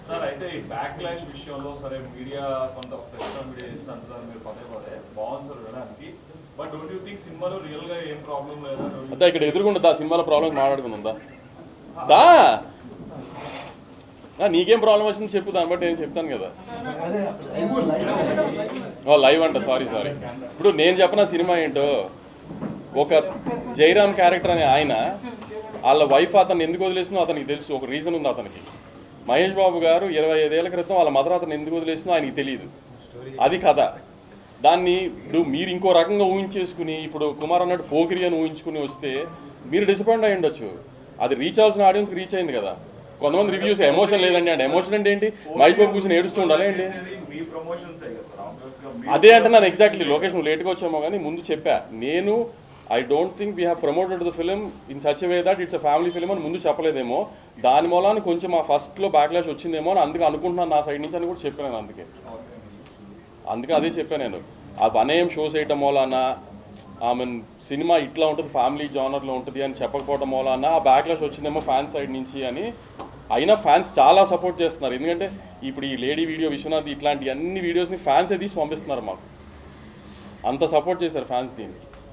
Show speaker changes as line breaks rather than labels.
Sir అయితే ఈ backlash విషయంలో సరే మీడియా కొంత సెక్షన్ మీడియా చేసిన అంటున్నారు మీరు పదే బాగుంది సార్ వినడానికి. బట్ డోంట్ యూ థింక్ సినిమాలో రియల్ గా ఏం ప్రాబ్లం లేదా?
అదే ఇక్కడ ఎదురుకుంటుందా సినిమాలో ప్రాబ్లం మాట్లాడుకుందా దా నీకేం ప్రాబ్లం వచ్చింది చెప్పు, దాన్ని బట్టి నేను చెప్తాను కదా. లైవ్ అంట, సారీ. ఇప్పుడు నేను చెప్పిన సినిమా ఏంటో, ఒక జైరామ్ క్యారెక్టర్ అనే ఆయన వాళ్ళ వైఫ్ అతను ఎందుకు వదిలేసినో అతనికి తెలుసు, ఒక రీజన్ ఉంది అతనికి. మహేష్ బాబు గారు 25 ఏళ్ల క్రితం వాళ్ళ మదర్ అతను ఎందుకు వదిలేసినో ఆయనకి తెలియదు, అది కథ. దాన్ని ఇప్పుడు మీరు ఇంకో రకంగా ఊహించేసుకుని, ఇప్పుడు కుమార్ అన్నట్టు పోకిరి అని ఊహించుకుని వస్తే మీరు డిసప్పాయింట్ అయ్యి ఉండొచ్చు. అది రీచ్ అవ్వాల్సిన ఆడియన్స్కి రీచ్ అయింది కదా. కొంతమంది రివ్యూస్ ఎమోషన్ లేదండి అంటే, ఎమోషన్ అంటే ఏంటి? మహేష్ బాబు కూర్చొని ఏడుస్తూ ఉండాలి ఏంటి? అదే అంటే ನಾನು ఎగ్జాక్ట్లీ లొకేషన్ లేట్గా వచ్చామో కానీ ముందు చెప్పా నేను. I don't think we have promoted the film in such way that it's a family film అని ముందు చెప్పలేదేమో. దాని మూలాన్ని కొంచెం ఆ ఫస్ట్లో బ్యాక్లాష్ వచ్చిందేమో అని అందుకే అనుకుంటున్నాను నా సైడ్ నుంచి అని కూడా చెప్పాను. అందుకే అదే చెప్పాను నేను. ఆ వనేం షోస్ వేయటం మూలాన, ఐ మీన్ సినిమా ఇట్లా ఉంటుంది ఫ్యామిలీ జానర్లో ఉంటుంది అని చెప్పకపోవడం మూలాన ఆ బ్యాక్లాష్ వచ్చిందేమో ఫ్యాన్స్ సైడ్ నుంచి అని. అయినా ఫ్యాన్స్ చాలా సపోర్ట్ చేస్తున్నారు. ఎందుకంటే ఇప్పుడు ఈ లేడీ వీడియో విశ్వనాథ్ ఇట్లాంటి అన్ని వీడియోస్ని ఫ్యాన్సే తీసి పంపిస్తున్నారు మాకు. అంత సపోర్ట్ చేశారు ఫ్యాన్స్ దీన్ని.